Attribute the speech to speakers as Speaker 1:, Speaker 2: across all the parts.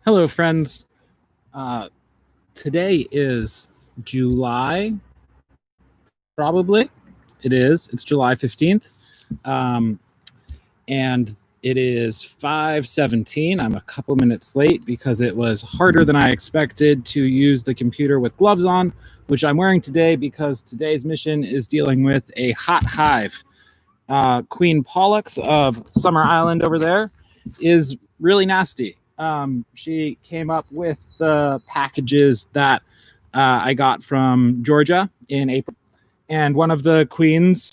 Speaker 1: Hello, friends. Uh, Today is July, probably. It is. It's July 15th. Um, and it is 5:17. I'm a couple minutes late because it was harder than I expected to use the computer with gloves on, which I'm wearing today because today's mission is dealing with a hot hive. Queen Pollux of Summer Island over there is really nasty. She came up with the packages that I got from Georgia in April, and one of the queens,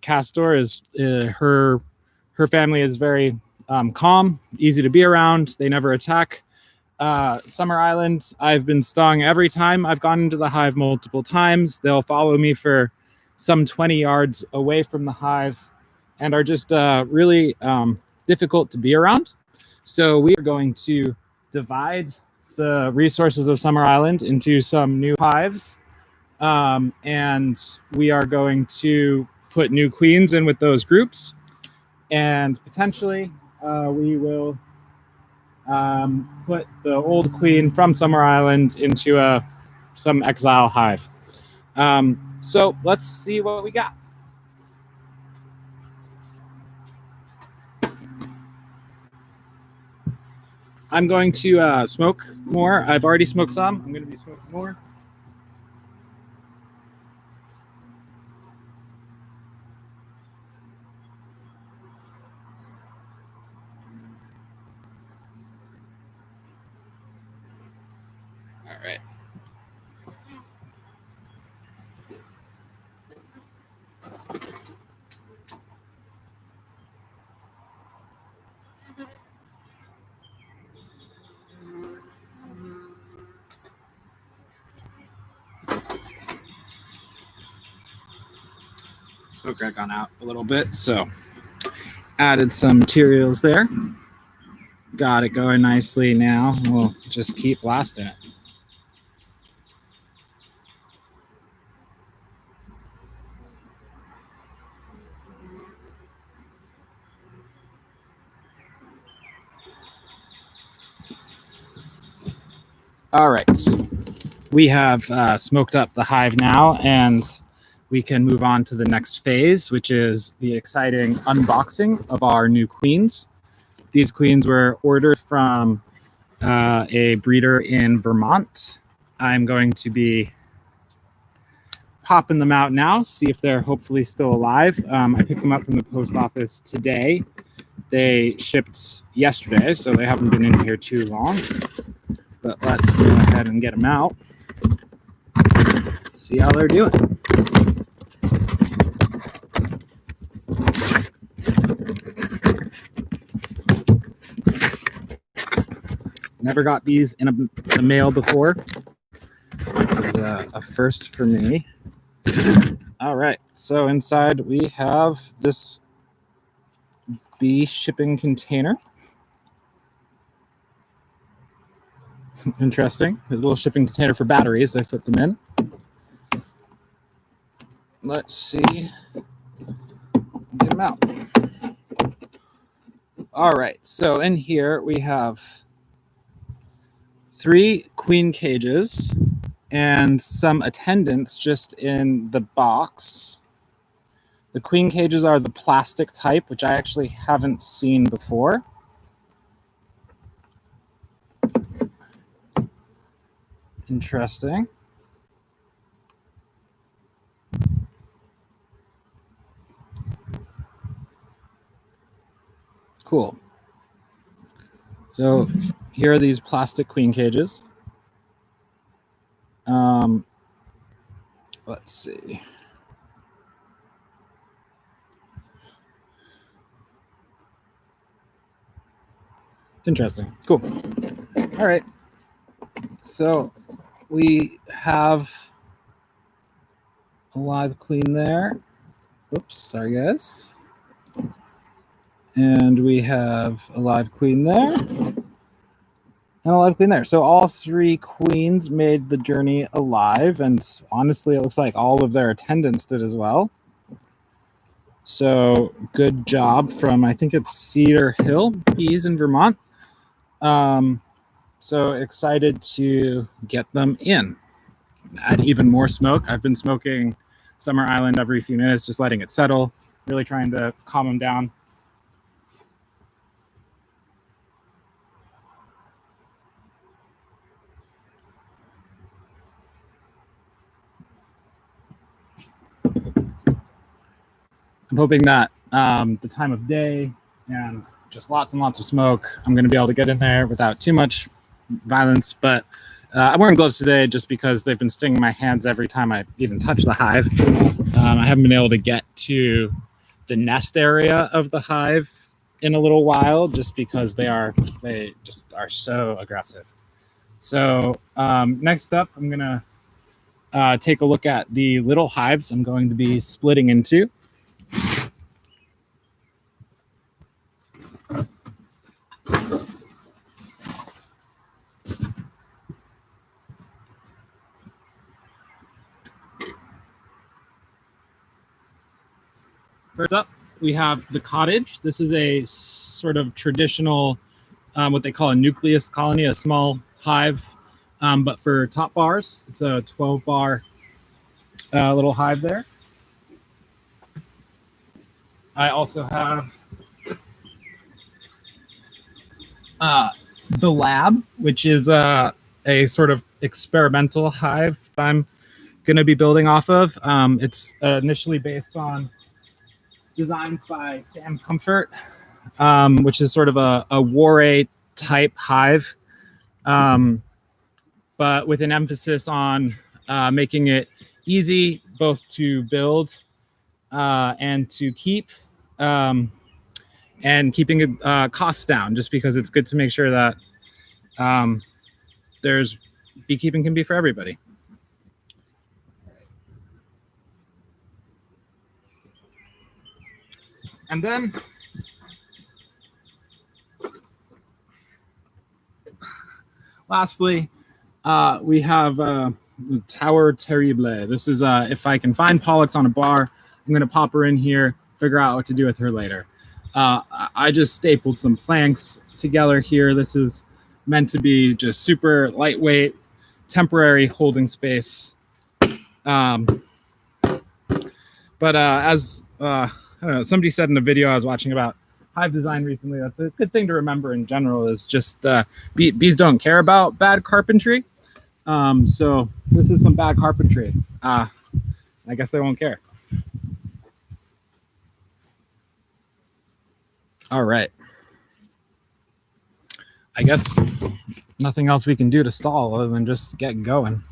Speaker 1: Castor, is her family is very calm, easy to be around. They never attack. Summer Island, I've been stung every time I've gone into the hive multiple times. They'll follow me for some 20 yards away from the hive and are just really difficult to be around. So we are going to divide the resources of Summer Island into some new hives, and we are going to put new queens in with those groups, and potentially we will put the old queen from Summer Island into some exile hive. So let's see what we got. I'm going to smoke more. I've already smoked some. I'm going to be smoking more. All right. Smoke had gone out a little bit, so added some materials there. Got it going nicely now. We'll just keep blasting it. All right. We have smoked up the hive now, and we can move on to the next phase, which is the exciting unboxing of our new queens. These queens were ordered from a breeder in Vermont. I'm going to be popping them out now, see if they're hopefully still alive. I picked them up from the post office today. They shipped yesterday, so they haven't been in here too long. But let's go ahead and get them out. See how they're doing. Never got these in the mail before. This is a first for me. All right, so inside we have this bee shipping container. Interesting. A little shipping container for batteries. I put them in. Let's see. Get them out. All right, so in here we have 3 queen cages and some attendants just in the box. The queen cages are the plastic type, which I actually haven't seen before. Interesting. Cool. So here are these plastic queen cages. Let's see. Interesting. Cool. All right. So we have a live queen there. Oops, sorry guys. And we have a live queen there. And a live queen there. So all 3 queens made the journey alive, and honestly, it looks like all of their attendants did as well. So good job from, I think it's Cedar Hill Bees in Vermont. So excited to get them in. Add even more smoke. I've been smoking Summer Island every few minutes, just letting it settle, really trying to calm them down. I'm hoping that the time of day and just lots and lots of smoke, I'm going to be able to get in there without too much violence. But I'm wearing gloves today just because they've been stinging my hands every time I even touch the hive. I haven't been able to get to the nest area of the hive in a little while just because they just are so aggressive. So next up, I'm going to take a look at the little hives I'm going to be splitting into. First up, we have the cottage. This is a sort of traditional, what they call a nucleus colony, a small hive, but for top bars. It's a 12 bar little hive there. I also have the lab, which is a sort of experimental hive I'm going to be building off of. It's initially based on designs by Sam Comfort, which is sort of a Warray type hive, but with an emphasis on making it easy both to build and to keep, and keeping costs down, just because it's good to make sure that there's beekeeping can be for everybody. And then lastly, we have Tower Terrible. This is if I can find Pollux on a bar, I'm going to pop her in here, figure out what to do with her later. I just stapled some planks together here. This is meant to be just super lightweight, temporary holding space. But as I don't know, somebody said in a video I was watching about hive design recently, that's a good thing to remember in general, is just bees don't care about bad carpentry. So this is some bad carpentry. I guess they won't care. All right. I guess nothing else we can do to stall other than just get going.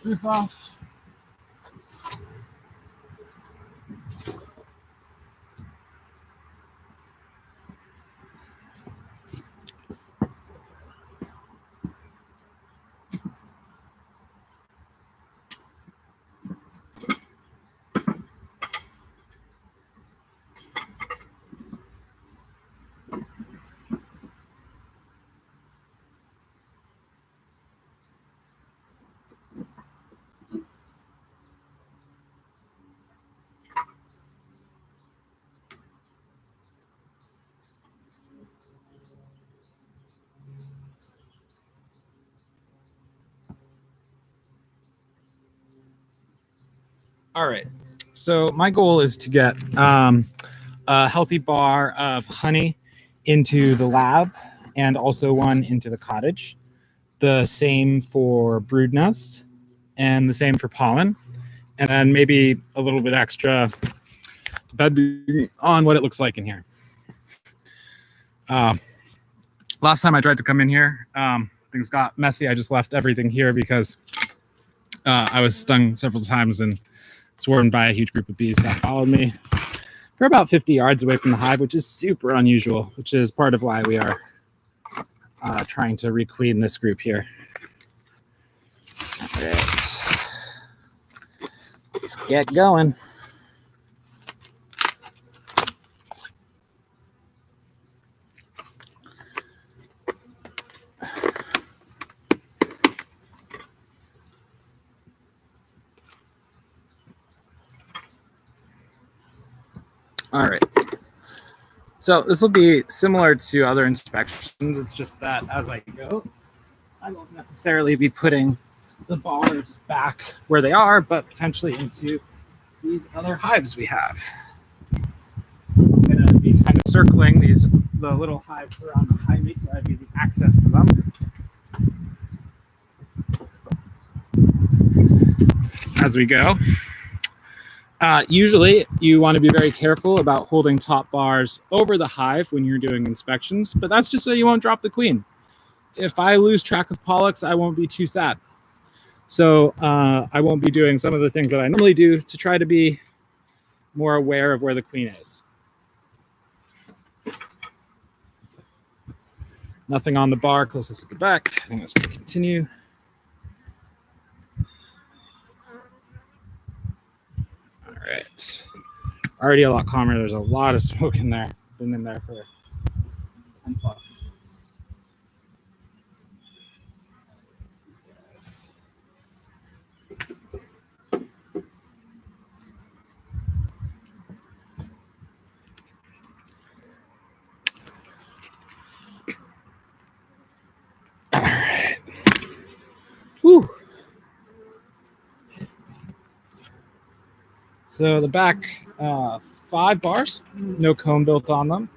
Speaker 1: Roof off. All right. So my goal is to get a healthy bar of honey into the lab and also one into the cottage. The same for brood nest and the same for pollen. And then maybe a little bit extra depending on what it looks like in here. Last time I tried to come in here, things got messy. I just left everything here because I was stung several times and swarmed by a huge group of bees that followed me for about 50 yards away from the hive, which is super unusual, which is part of why we are trying to requeen this group here. All right. Let's get going. All right. So this will be similar to other inspections. It's just that as I go, I won't necessarily be putting the bars back where they are, but potentially into these other hives we have. I'm going to be kind of circling the little hives around behind me so I have easy access to them. As we go. Usually, you want to be very careful about holding top bars over the hive when you're doing inspections, but that's just so you won't drop the queen. If I lose track of pollux, I won't be too sad. So I won't be doing some of the things that I normally do to try to be more aware of where the queen is. Nothing on the bar closest to the back. I think that's going to continue. All right. Already a lot calmer. There's a lot of smoke in there. Been in there for 10 plus minutes. All right. Whew. So the back 5 bars, no comb built on them.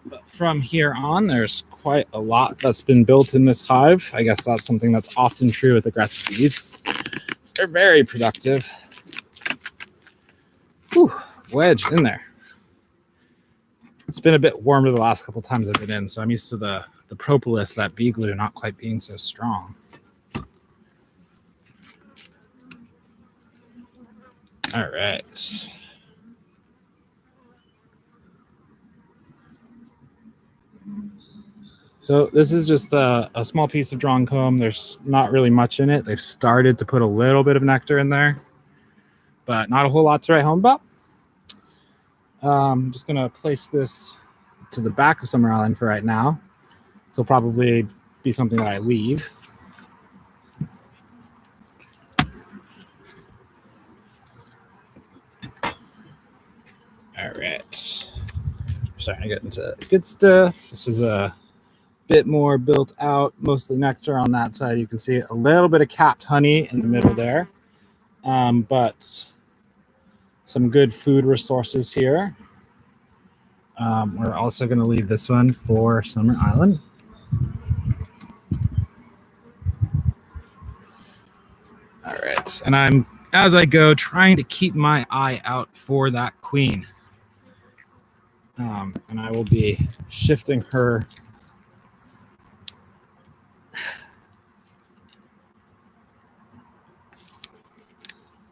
Speaker 1: But from here on, there's quite a lot that's been built in this hive. I guess that's something that's often true with aggressive bees. So they're very productive. Whew, wedged in there. It's been a bit warmer the last couple times I've been in, so I'm used to the propolis, that bee glue, not quite being so strong. All right. So this is just a small piece of drawn comb. There's not really much in it. They've started to put a little bit of nectar in there, but not a whole lot to write home about. I'm just going to place this to the back of Summer Island for right now. This will probably be something that I leave. All right. We're starting to get into good stuff. This is a bit more built out, mostly nectar on that side. You can see a little bit of capped honey in the middle there, but some good food resources here. We're also going to leave this one for Summer Island. All right, and I'm, as I go, trying to keep my eye out for that queen. And I will be shifting her.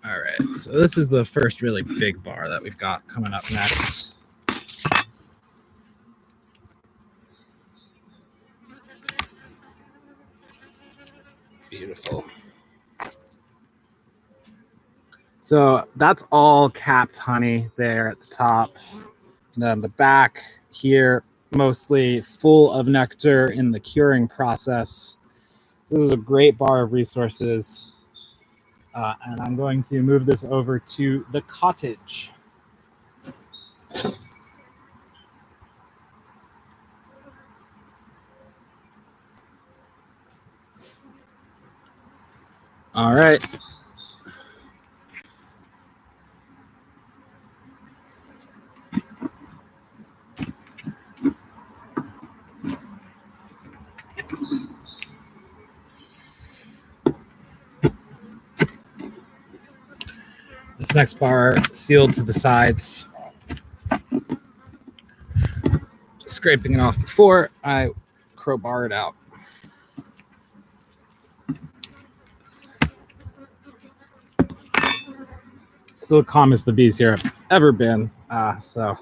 Speaker 1: All right, so this is the first really big bar that we've got coming up next. Beautiful. So that's all capped honey there at the top. And then the back here, mostly full of nectar in the curing process. So this is a great bar of resources. And I'm going to move this over to the cottage. All right. This next bar sealed to the sides. Just scraping it off before I crowbar it out. Still the calmest the bees here have ever been. So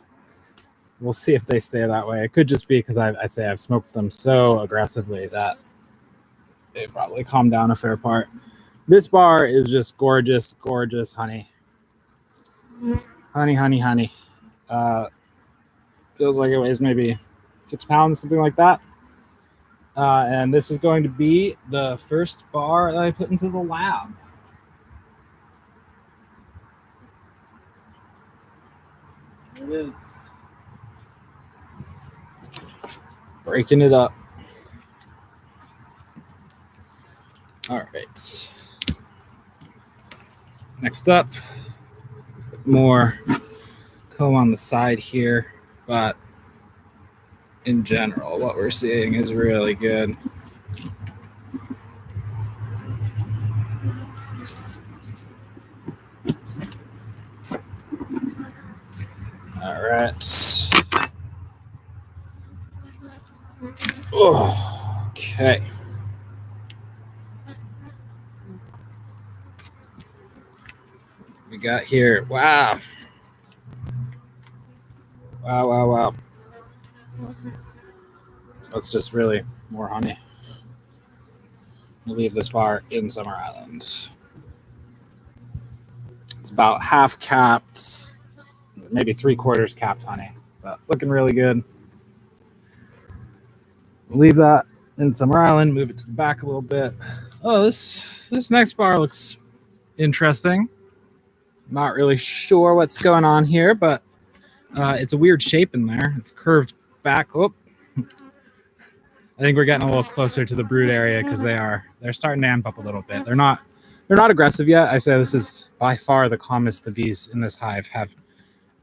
Speaker 1: we'll see if they stay that way. It could just be because I say I've smoked them so aggressively that they probably calmed down a fair part. This bar is just gorgeous, gorgeous honey. Honey, honey, honey. Feels like it weighs maybe 6 pounds, something like that. And this is going to be the first bar that I put into the lab. There it is. Breaking it up. All right. Next up, more comb on the side here, but in general, what we're seeing is really good. All right. Oh, okay. We got here. Wow. Wow. That's just really more honey. We'll leave this bar in Summer Island. It's about half capped, maybe 3/4 capped honey, but looking really good. We'll leave that in Summer Island, move it to the back a little bit. Oh, this next bar looks interesting. Not really sure what's going on here, but it's a weird shape in there. It's curved back. Oh, I think we're getting a little closer to the brood area because they're starting to amp up a little bit. They're not aggressive yet. I say this is by far the calmest the bees in this hive have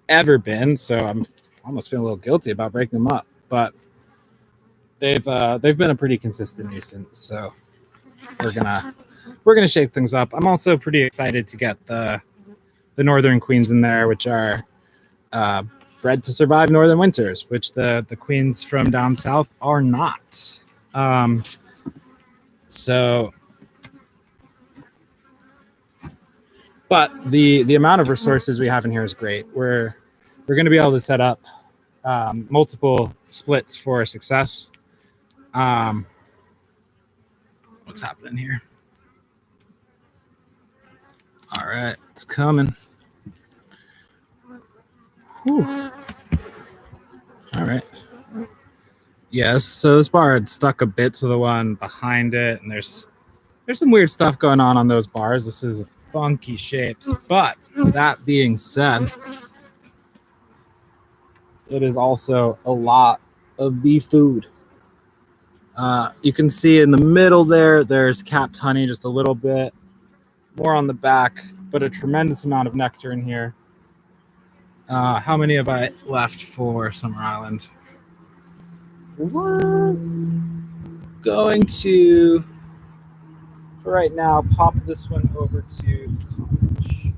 Speaker 1: ever been. So I'm almost feeling a little guilty about breaking them up, but they've been a pretty consistent nuisance. So we're gonna shake things up. I'm also pretty excited to get the northern queens in there, which are bred to survive northern winters, which the queens from down south are not. But the amount of resources we have in here is great. We're going to be able to set up multiple splits for success. What's happening here? All right, it's coming. Whew. All right. Yes, so this bar had stuck a bit to the one behind it, and there's some weird stuff going on those bars. This is funky shapes, but that being said, it is also a lot of bee food. You can see in the middle there's capped honey, just a little bit more on the back, but a tremendous amount of nectar in here. How many have I left for Summer Island? We're going to, for right now, pop this one over to college.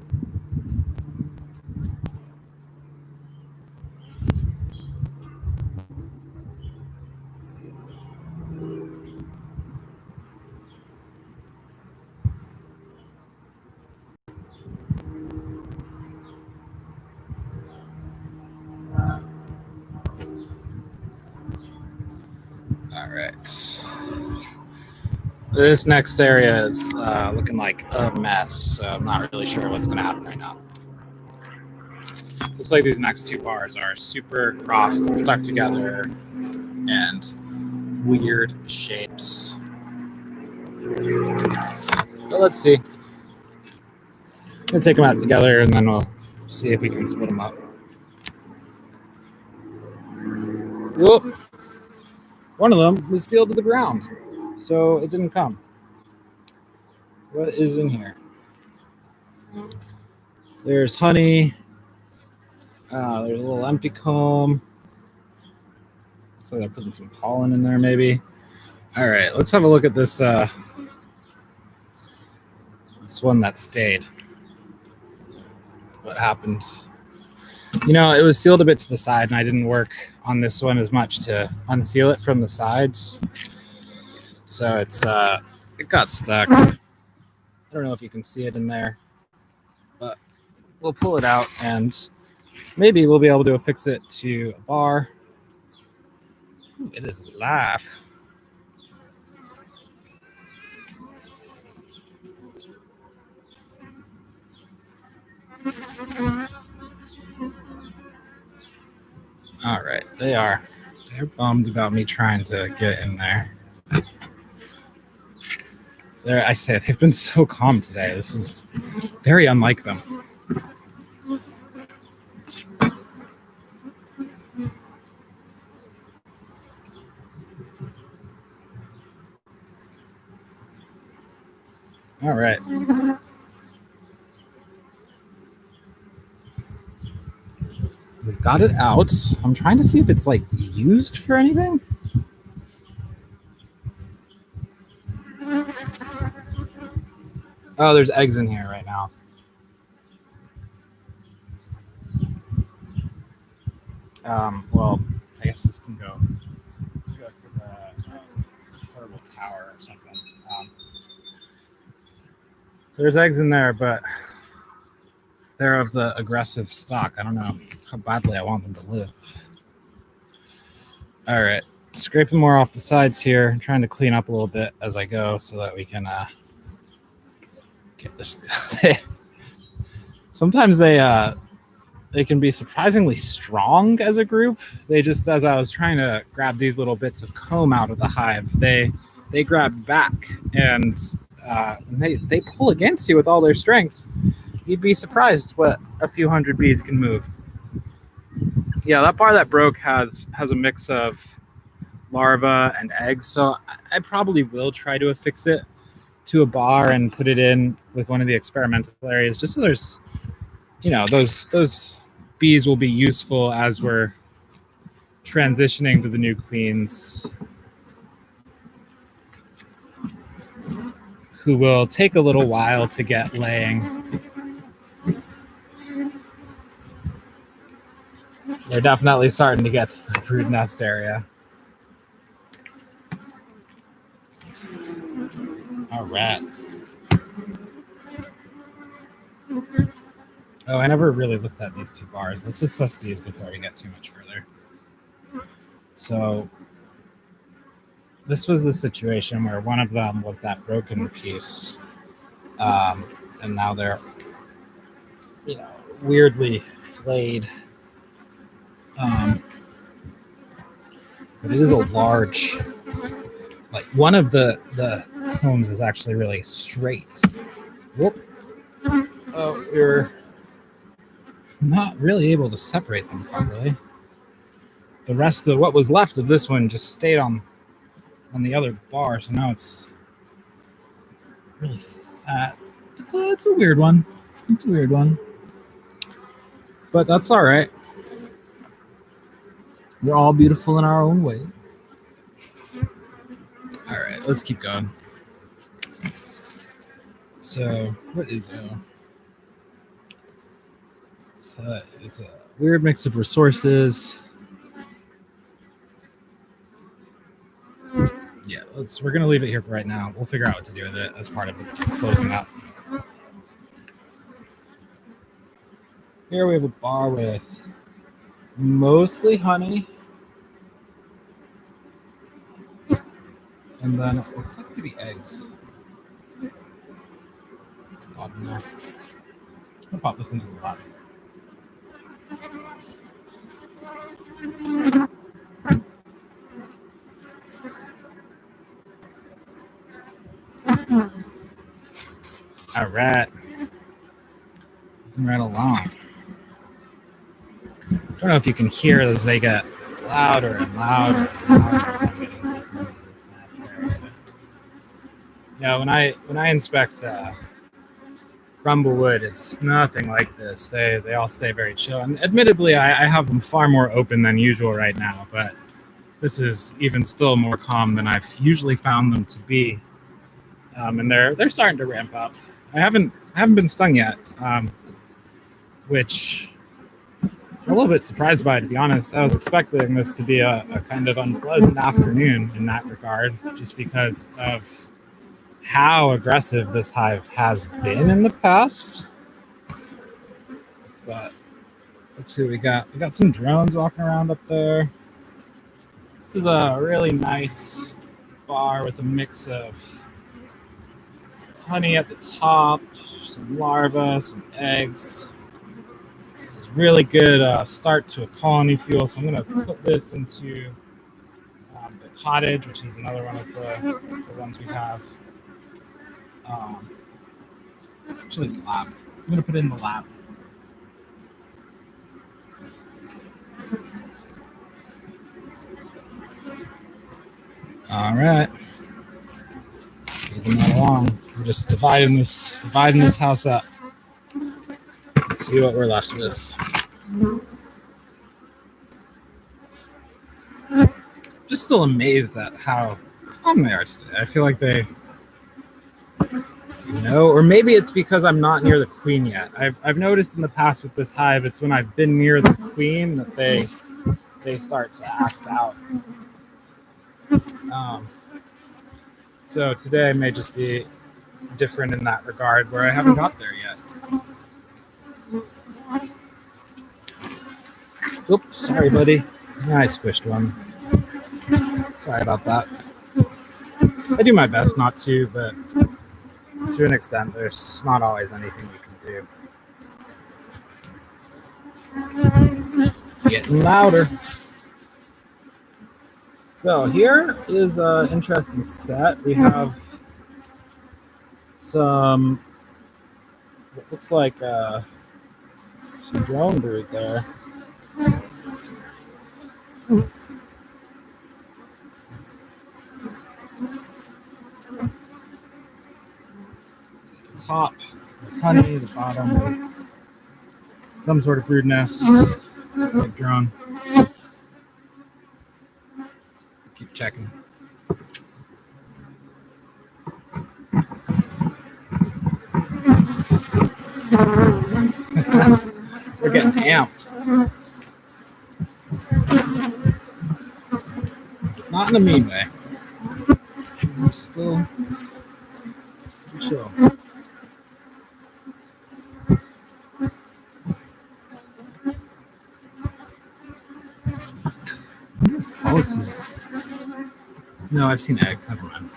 Speaker 1: All right. This next area is looking like a mess, so I'm not really sure what's going to happen right now. Looks like these next two bars are super crossed and stuck together and weird shapes. But let's see. I'm going to take them out together and then we'll see if we can split them up. Whoop. One of them was sealed to the ground, so it didn't come. What is in here? There's honey. There's a little empty comb. Looks like they're putting some pollen in there, maybe. All right, let's have a look at this. This one that stayed. What happened? You know, it was sealed a bit to the side, and I didn't work on this one as much to unseal it from the sides. So it got stuck. I don't know if you can see it in there, but we'll pull it out and maybe we'll be able to affix it to a bar. Ooh, it is live. All right, they're bummed about me trying to get in there. I say they've been so calm today. This is very unlike them. All right. We've got it out. I'm trying to see if it's like used for anything. Oh, there's eggs in here right now. Well, I guess this can go to the portable tower or something. There's eggs in there, but they're of the aggressive stock. I don't know how badly I want them to live. All right, scraping more off the sides here. I'm trying to clean up a little bit as I go so that we can get this. Sometimes they can be surprisingly strong as a group. They just, as I was trying to grab these little bits of comb out of the hive, they grab back and they pull against you with all their strength. You'd be surprised what a few hundred bees can move. Yeah, that bar that broke has a mix of larvae and eggs, so I probably will try to affix it to a bar and put it in with one of the experimental areas, just so there's, those bees will be useful as we're transitioning to the new queens, who will take a little while to get laying. They're definitely starting to get to the brood nest area. All right. Oh, I never really looked at these two bars. Let's assess these before we get too much further. So this was the situation where one of them was that broken piece, and now they're, weirdly flayed. But it is a large, like one of the combs is actually really straight. Whoop. Oh, you're not really able to separate them properly. The rest of what was left of this one just stayed on the other bar, so now it's really fat. It's a weird one. It's a weird one. But that's all right. We're all beautiful in our own way. All right, let's keep going. So, what is O? It's a weird mix of resources. Yeah, we're gonna leave it here for right now. We'll figure out what to do with it as part of the closing up. Here we have a bar with mostly honey, and then it looks like maybe eggs. Odd enough. I'm gonna pop this into the lab. All right. Moving right along. I don't know if you can hear as they get louder and louder and louder. Yeah, when I inspect Rumblewood, it's nothing like this. They all stay very chill. And admittedly, I have them far more open than usual right now, but this is even still more calm than I've usually found them to be. And they're starting to ramp up. I haven't been stung yet, which I'm a little bit surprised by, to be honest. I was expecting this to be a kind of unpleasant afternoon in that regard, just because of how aggressive this hive has been in the past. But let's see what we got. We got some drones walking around up there. This is a really nice bar with a mix of honey at the top, some larvae, some eggs. This is really good start to a colony fuel. So I'm going to put this into the cottage, which is another one of the ones we have. Actually, the lab. I'm going to put it in the lab. All right. Moving that along. I'm just dividing this house up. Let's see what we're left with. Just still amazed at how calm they are today. I feel like they, or maybe it's because I'm not near the queen yet. I've noticed in the past with this hive, it's when I've been near the queen that they start to act out. So today may just be different in that regard, where I haven't got there yet. Oops, sorry, buddy. I squished one. Sorry about that. I do my best not to, but to an extent, there's not always anything you can do. Getting louder. So here is an interesting set. We have some, what looks like some drone brood there. The top is honey, the bottom is some sort of brood nest. It's like drone. Let's keep checking. We're getting amped. Not in a mean way. We're still chill. Alex is... No, I've seen eggs. Never mind.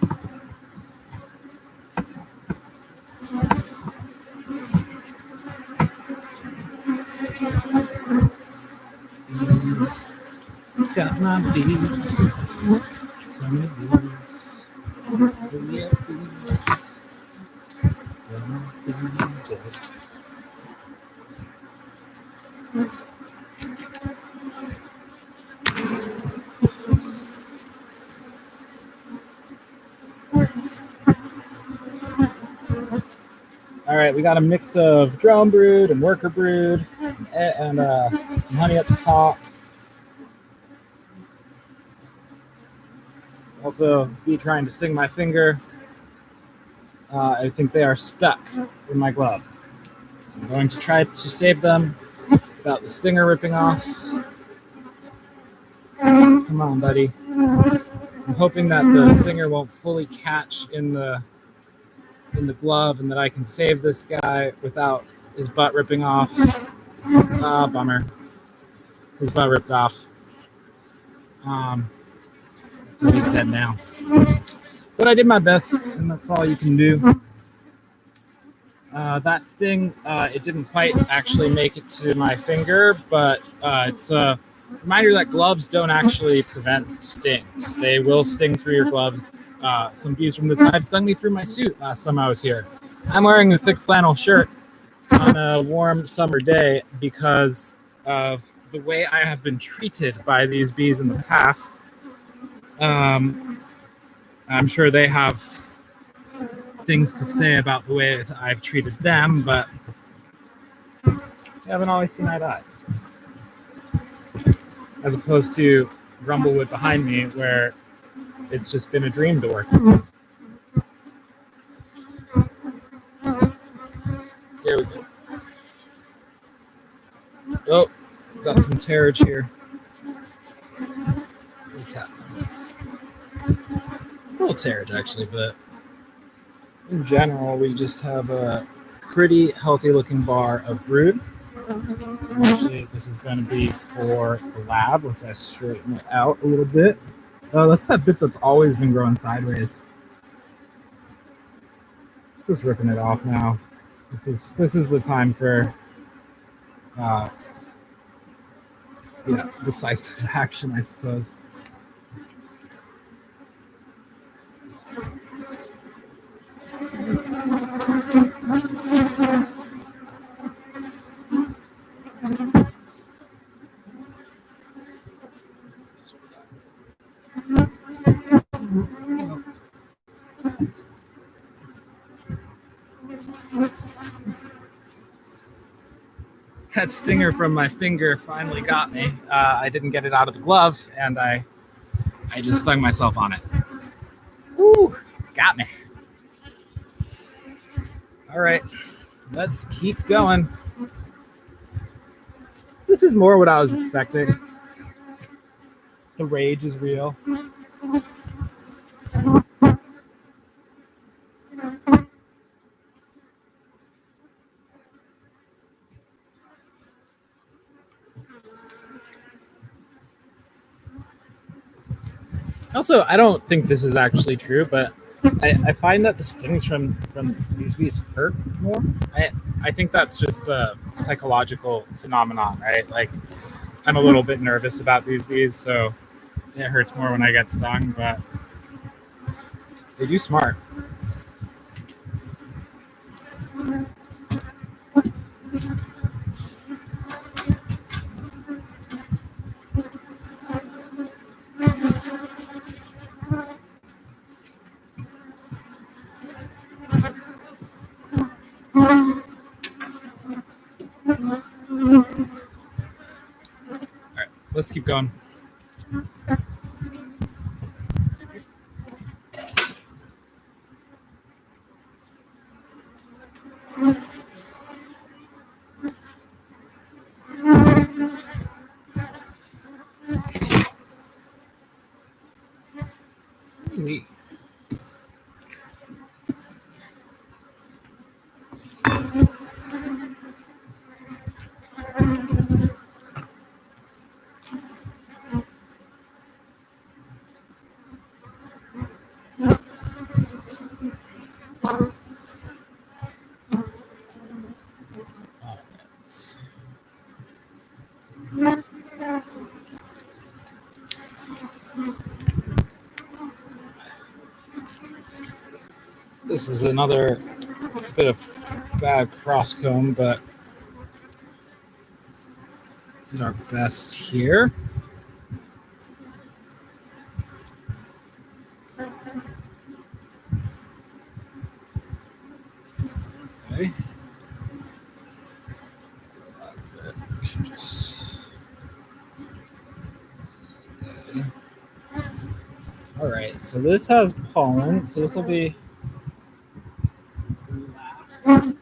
Speaker 1: Bees. Got my bees. Some of these. Yeah, bees. All right, we got a mix of drone brood and worker brood and some honey at the top. Also, bee trying to sting my finger. I think they are stuck in my glove. I'm going to try to save them without the stinger ripping off. Come on, buddy. I'm hoping that the stinger won't fully catch in the glove and that I can save this guy without his butt ripping off. Ah, bummer. His butt ripped off. So he's dead now. But I did my best, and that's all you can do. That sting, it didn't quite actually make it to my finger, but it's a reminder that gloves don't actually prevent stings. They will sting through your gloves. Some bees from this hive stung me through my suit last time I was here. I'm wearing a thick flannel shirt on a warm summer day because of the way I have been treated by these bees in the past. I'm sure they have things to say about the ways I've treated them, but I haven't always seen eye to eye. As opposed to Rumblewood behind me, where it's just been a dream to work. There we go. Oh, got some terrage here. What's happening? A little terrage, actually, but in general, we just have a pretty healthy looking bar of brood. Actually, this is going to be for the lab once I straighten it out a little bit. That's that bit that's always been growing sideways. Just ripping it off now. This is the time for decisive action, I suppose. That stinger from my finger finally got me. I didn't get it out of the glove, and I just stung myself on it. Woo! Got me. All right, let's keep going. This is more what I was expecting. The rage is real. Also, I don't think this is actually true, but I find that the stings from these bees hurt more. I think that's just a psychological phenomenon, right? Like, I'm a little bit nervous about these bees, so it hurts more when I get stung, but they do smart. All right, let's keep going. Neat. This is another bit of bad cross comb, but did our best here. Okay. Just stay. All right, so this has pollen, so this will be last.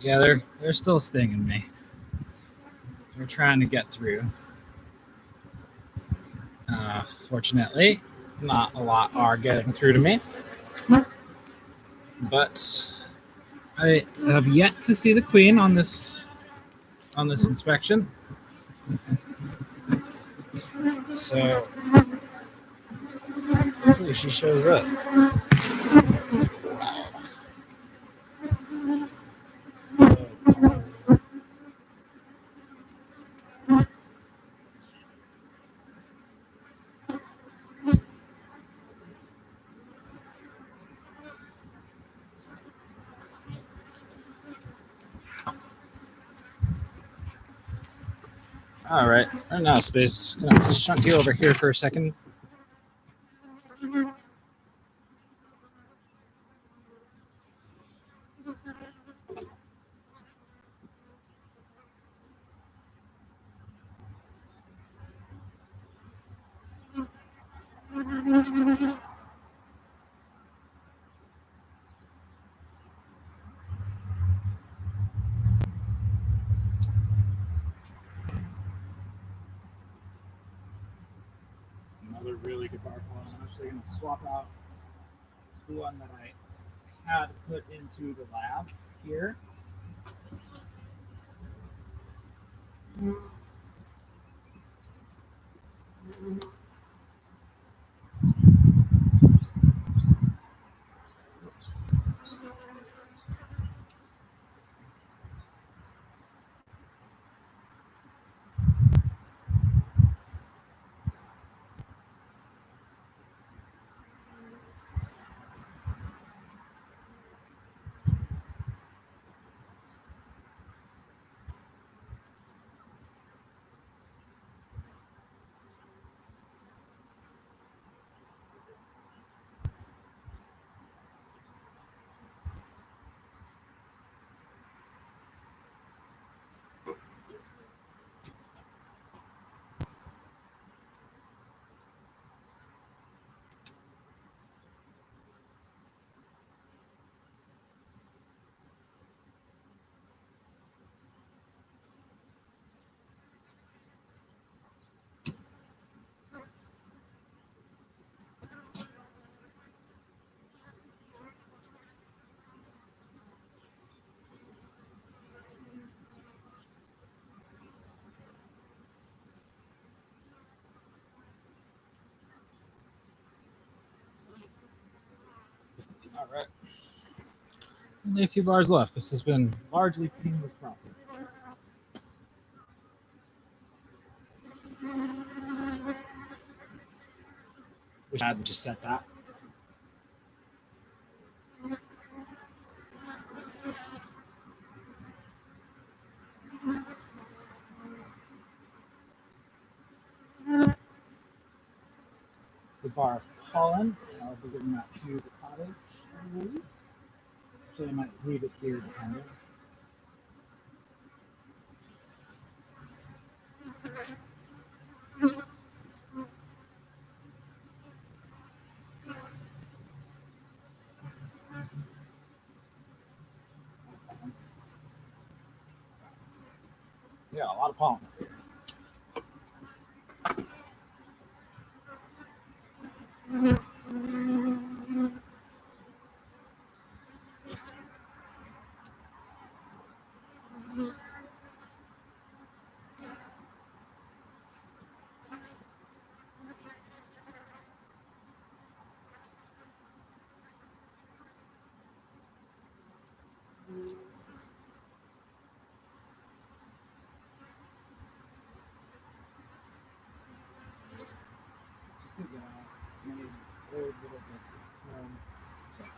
Speaker 1: Yeah, they're still stinging me. They're trying to get through. Fortunately, not a lot are getting through to me. But I have yet to see the queen on this inspection. So hopefully she shows up. All right, right now, space. I'm gonna just chunk you over here for a second. Another really good bark one. I'm actually gonna swap out the one that I had put into the lab here. Only a few bars left. This has been largely painless process. Wish I had just set that. The bar of pollen. I'll be giving that to the cottage, I believe. So I might leave it here depending. Yeah, a lot of pollen. Just think many of these old little bits of chrome as I can.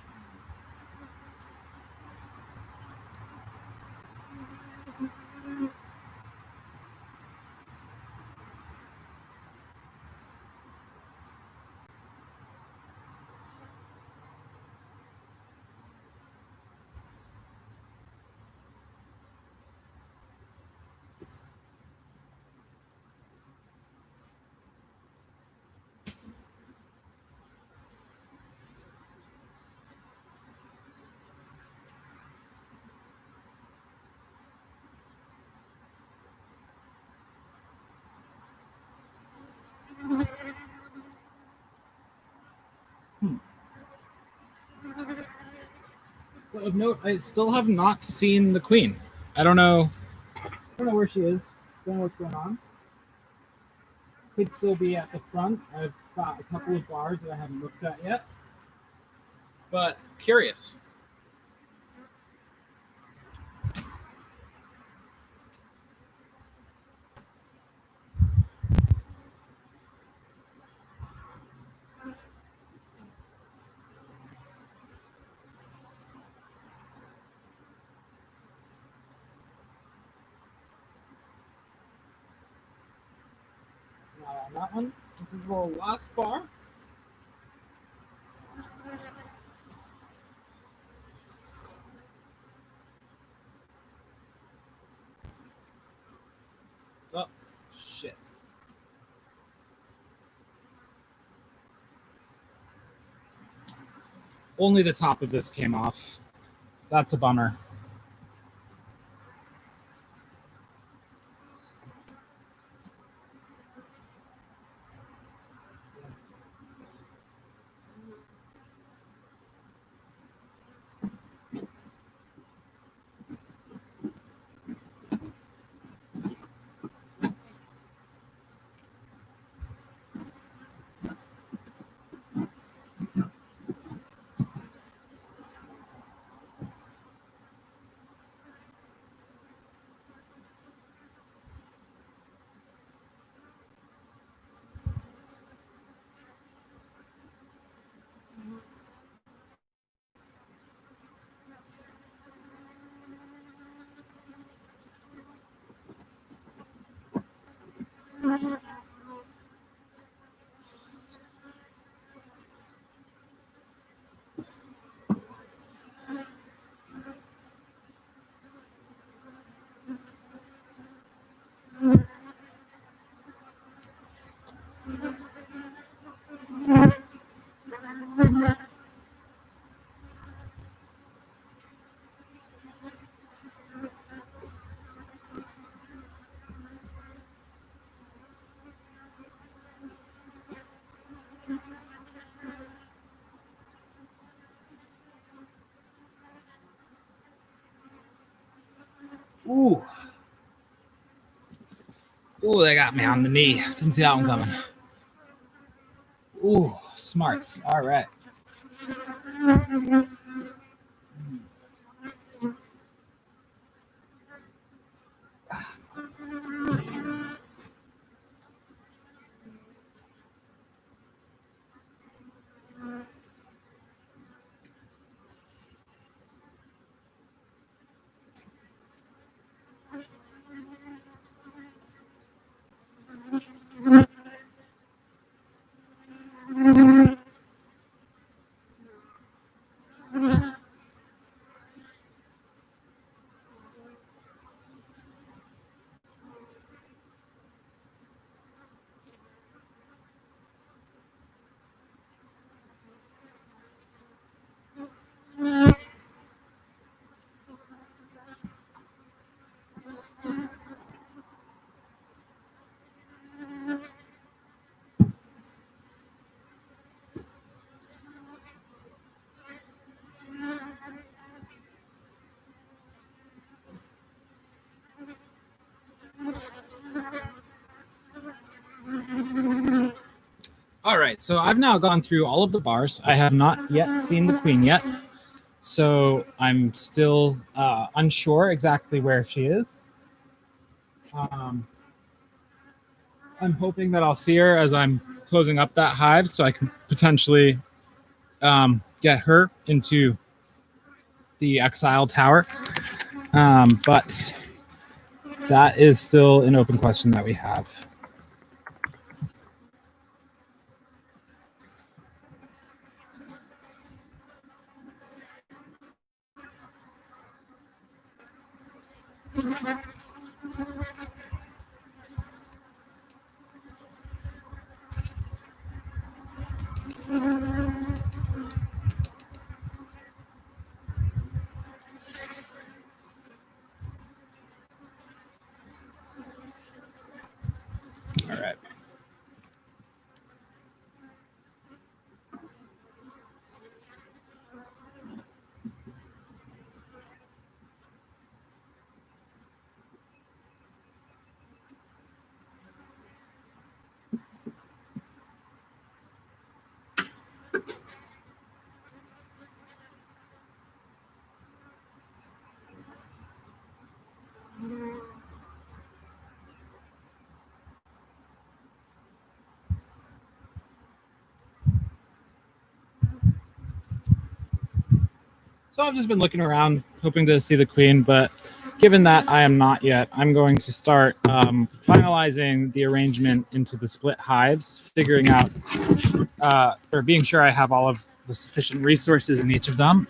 Speaker 1: So of note, I still have not seen the queen. I don't know. I don't know where she is. Don't know what's going on. Could still be at the front. I've got a couple of bars that I haven't looked at yet. But curious. Not on that one. This is the last bar. Oh, shit. Only the top of this came off. That's a bummer. Ooh. Ooh, they got me on the knee. Didn't see that one coming. Ooh, smarts. All right. All right, so I've now gone through all of the bars. I have not yet seen the queen yet, so I'm still unsure exactly where she is. I'm hoping that I'll see her as I'm closing up that hive, so I can potentially get her into the exile tower. But that is still an open question that we have. All right. So I've just been looking around, hoping to see the queen, but given that I am not yet, I'm going to start finalizing the arrangement into the split hives, figuring out or being sure I have all of the sufficient resources in each of them,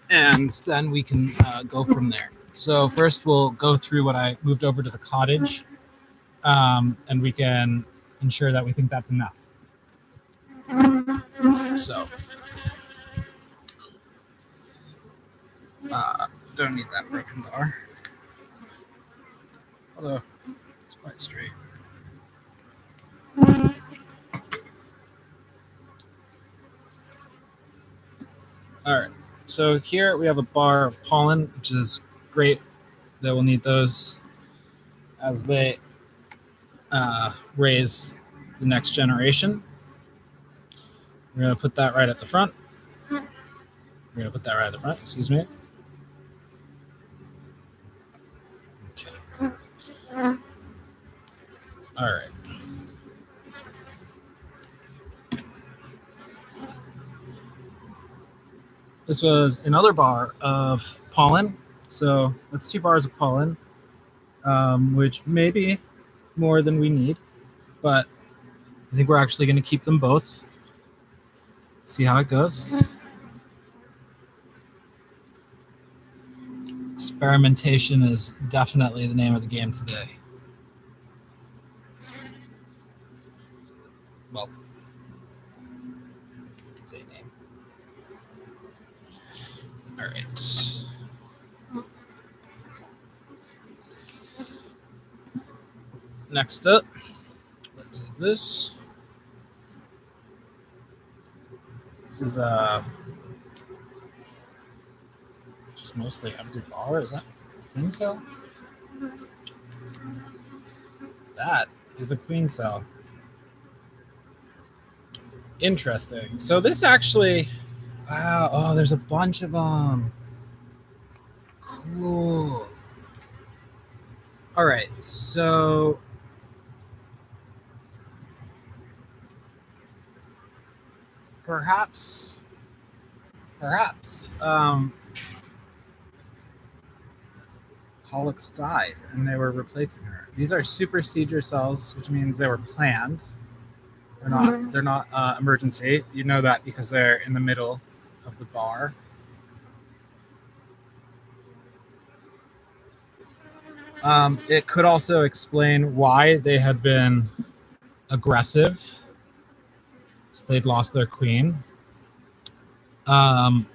Speaker 1: and then we can go from there. So first we'll go through what I moved over to the cottage, and we can ensure that we think that's enough. So don't need that broken bar, although it's quite straight. All right, so here we have a bar of pollen, which is great. That we'll need those as they raise the next generation. We're going to put that right at the front. We're going to put that right at the front, excuse me. Okay. All right. This was another bar of pollen. So that's 2 bars of pollen, which may be more than we need, but I think we're actually going to keep them both. See how it goes. Experimentation is definitely the name of the game today. Well, say name. All right. Next up, let's do this. This is just mostly empty bar. Is that queen cell? That is a queen cell. Interesting. So this actually, wow. Oh, there's a bunch of them. Cool. All right. So perhaps, Pollux died and they were replacing her. These are supersedure cells, which means they were planned. They're not emergency. You know that because they're in the middle of the bar. It could also explain why they had been aggressive. So they'd lost their queen. I'm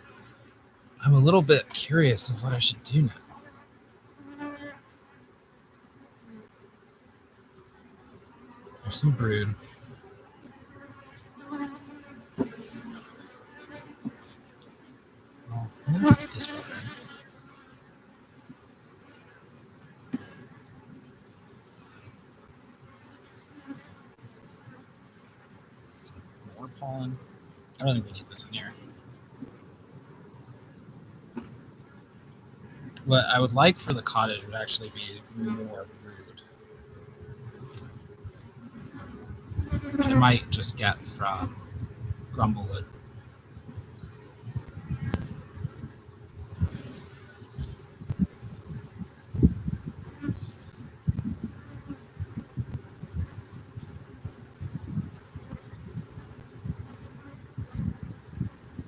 Speaker 1: a little bit curious of what I should do now. There's some brood. Oh, I'm gonna put this button. pollen. I don't think we need this in here. What I would like for the cottage would actually be more brood. Which I might just get from Grumblewood.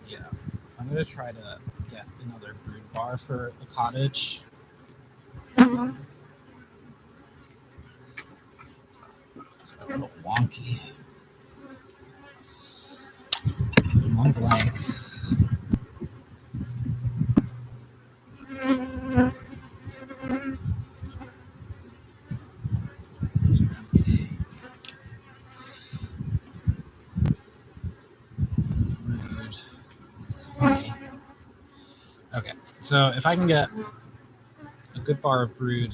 Speaker 1: Yeah, I'm gonna try to get another brood bar for the cottage. It's a little wonky. One blank. Okay, so if I can get a good bar of brood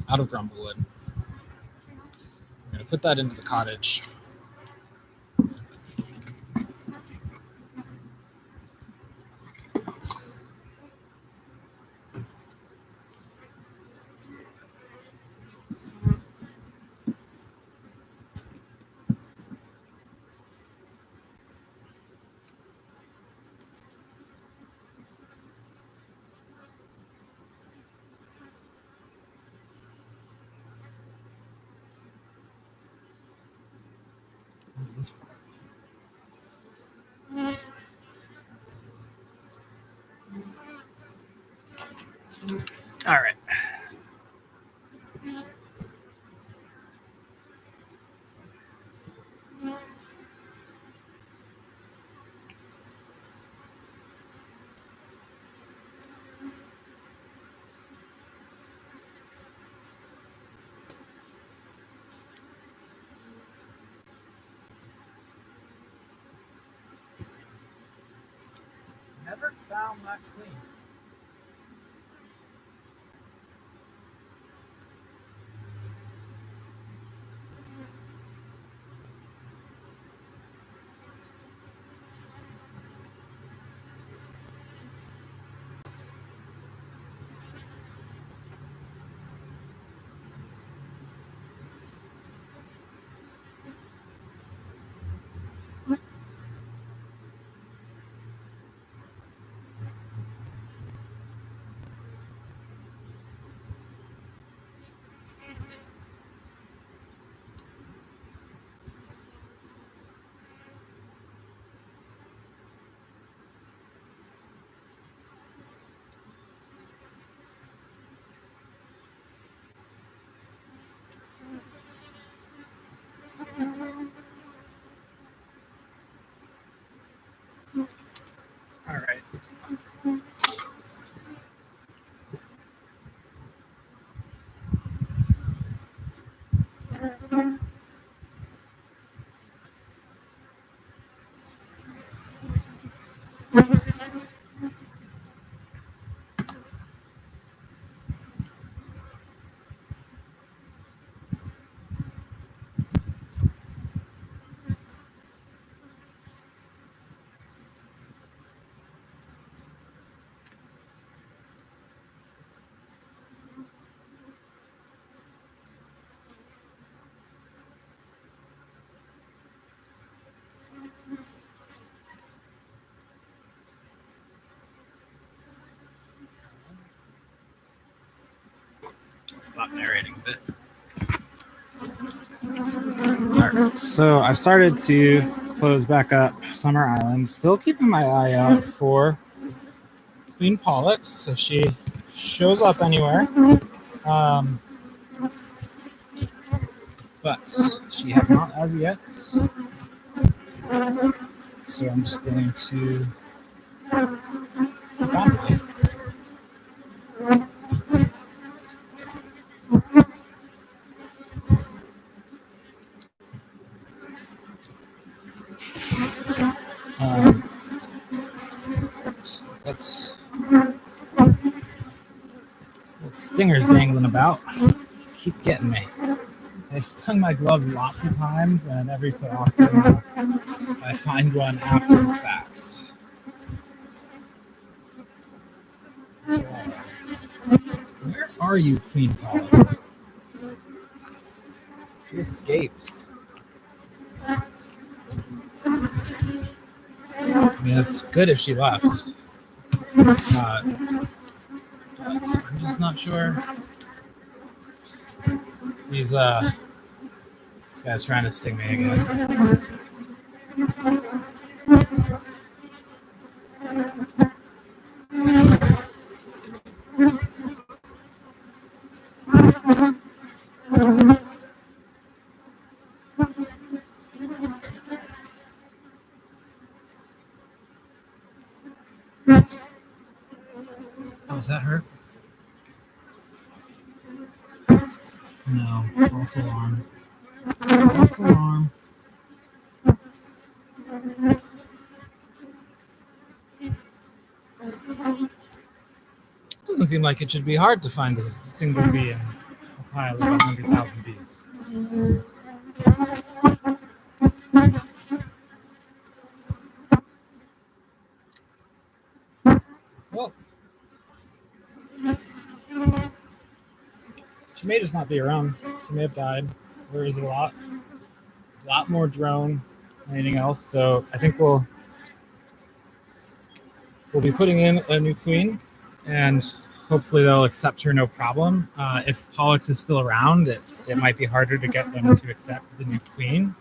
Speaker 1: out of Grumblewood, I'm going to put that into the cottage. What is this for? All right. Never found that queen. All right. Stop narrating a bit. All right, so I started to close back up Summer Island. Still keeping my eye out for Queen Pollux if she shows up anywhere. But she has not as yet. So I'm just going to keep on with it. That's stingers dangling about. Keep getting me. They've stung my gloves lots of times, and every so often I find one after the fact. Where are you, Queen Pollux? She escapes. I mean, it's good if she left. But I'm just not sure. This guy's trying to sting me again. Oh, is that her? No, false alarm. False alarm. Doesn't seem like it should be hard to find a single bee in a pile of 100,000 bees. Well, she may just not be around. She may have died. There is a lot more drone than anything else. So I think we'll be putting in a new queen, and hopefully they'll accept her no problem. If Pollux is still around, it might be harder to get them to accept the new queen.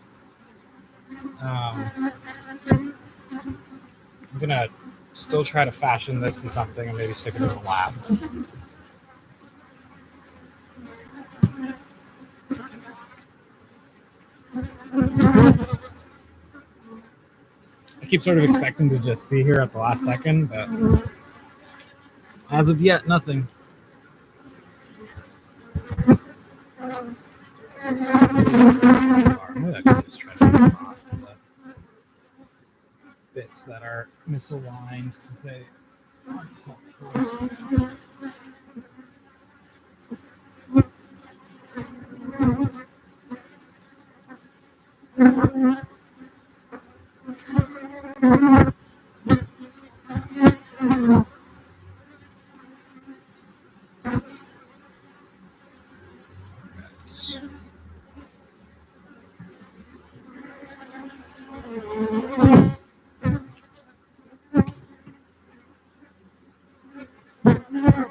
Speaker 1: I'm gonna still try to fashion this to something and maybe stick it in the lab. I keep sort of expecting to just see her at the last second, but as of yet, nothing. Maybe I can just try to get off the bits that are misaligned because they aren't helpful.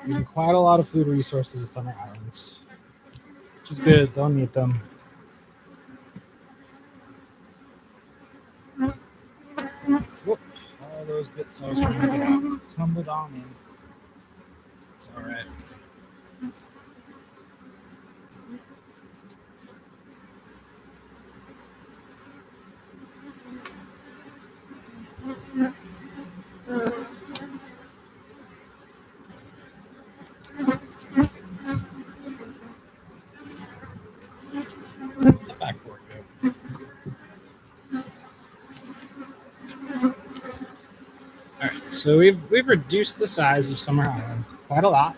Speaker 1: Using quite a lot of food resources to Summer Islands, which is good. They'll need them. Whoop! All those bits I was trying to get out tumbled on in. It's all right. Backboard go. All right, so we've reduced the size of Summer Island quite a lot.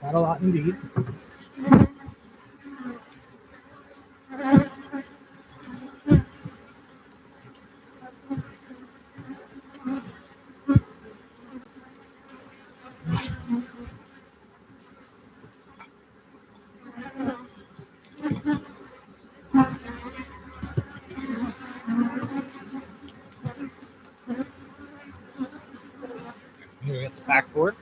Speaker 1: Quite a lot indeed. Here we got the backboard.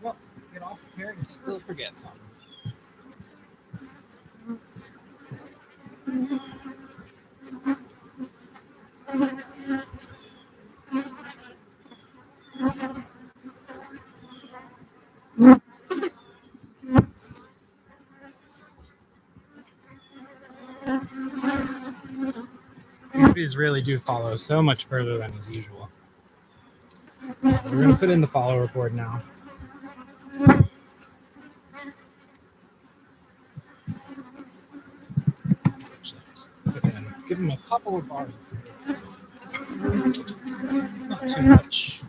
Speaker 1: Well, get all prepared and still forget something. These really do follow so much further than is usual. We're going to put in the follower board now. Give them a couple of bars. Not too much.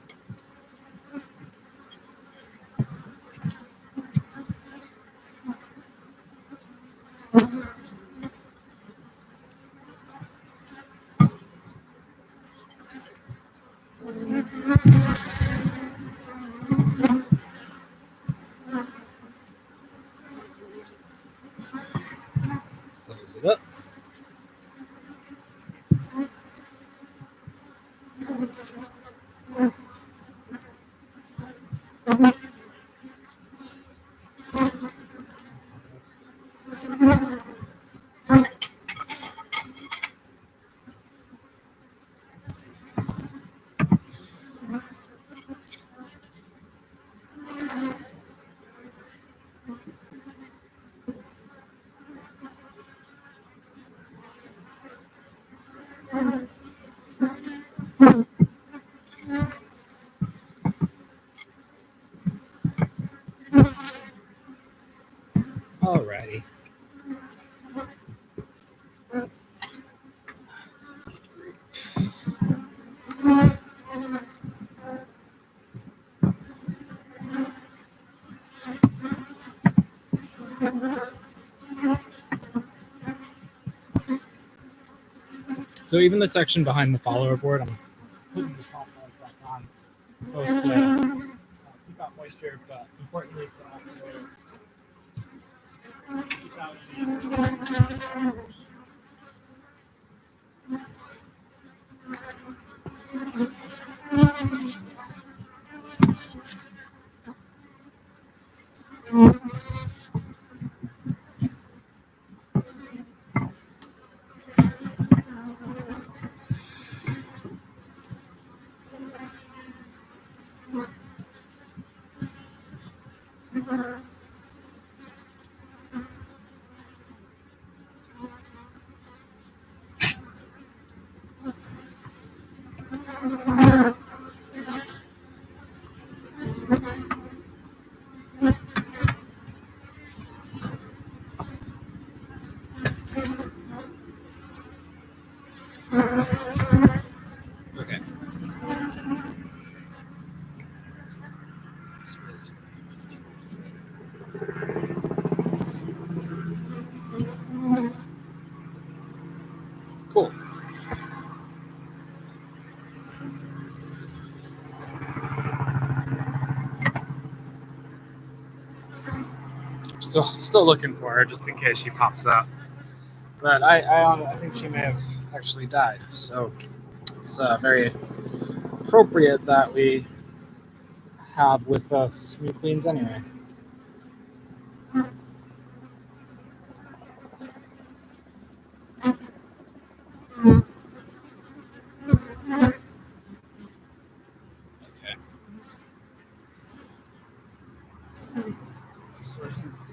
Speaker 1: Close it up. Alrighty. So even the section behind the follower board, I'm putting the top part back on, both to keep out moisture, but importantly to also keep out any. Okay. Cool. Still looking for her just in case she pops up. But I think she may have actually died. So it's very appropriate that we have with us new queens anyway. Okay. Sources.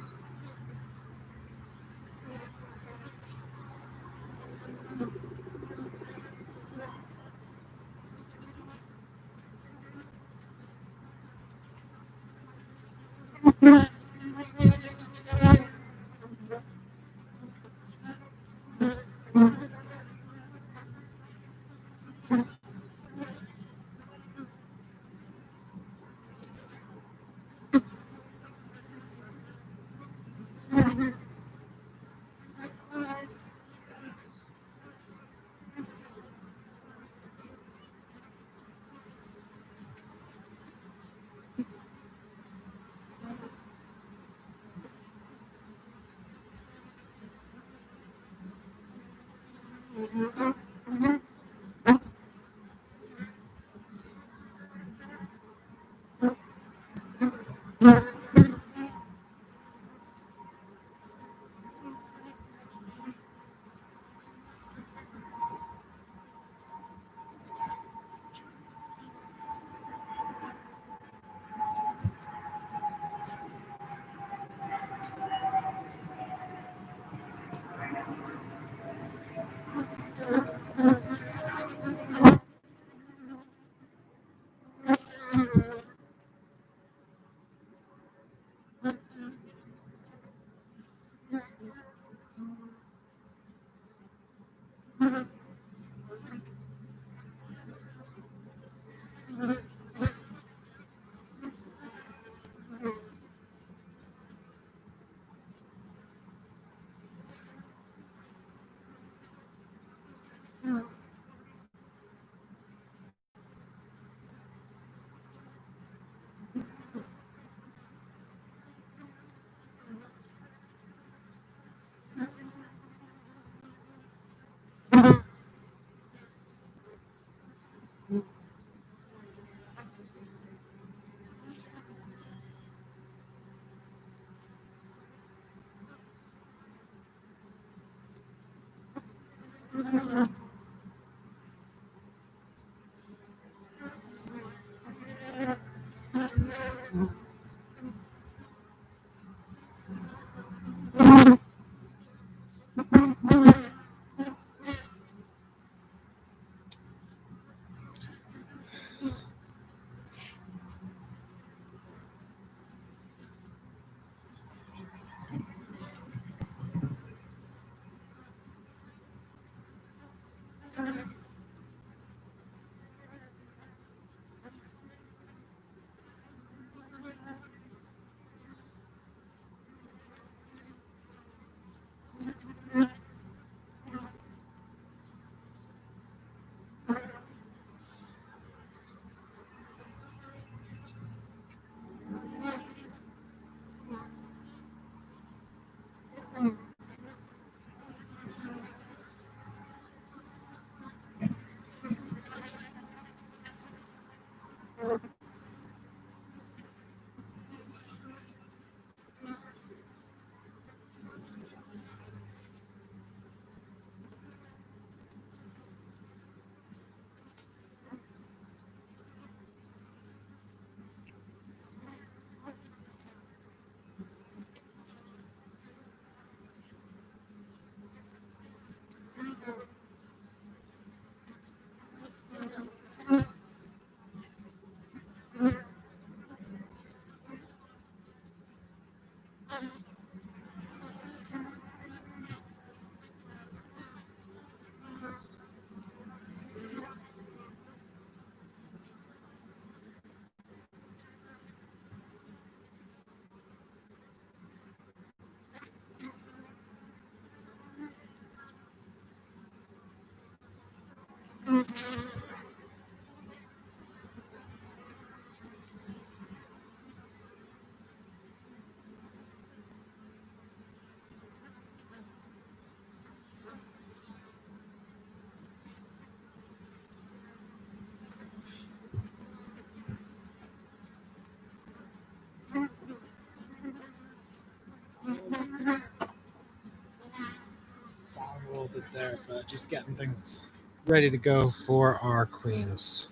Speaker 1: Sound a little bit there, but just getting things ready to go for our queens.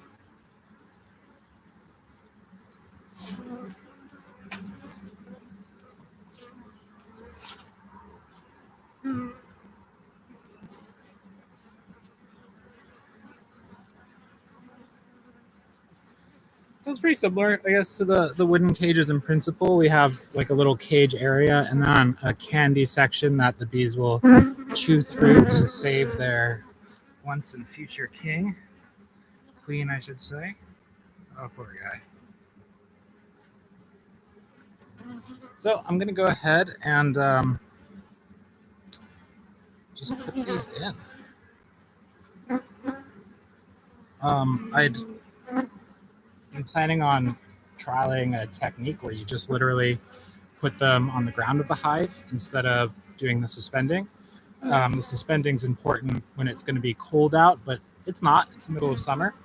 Speaker 1: So it's pretty similar, I guess, to the wooden cages in principle. We have like a little cage area and then a candy section that the bees will chew through to save their once and future queen, I should say. Oh, poor guy. So I'm gonna go ahead and just put these in. I'd been planning on trialing a technique where you just literally put them on the ground of the hive instead of doing the suspending. The suspending is important when it's going to be cold out, but it's not. It's the middle of summer.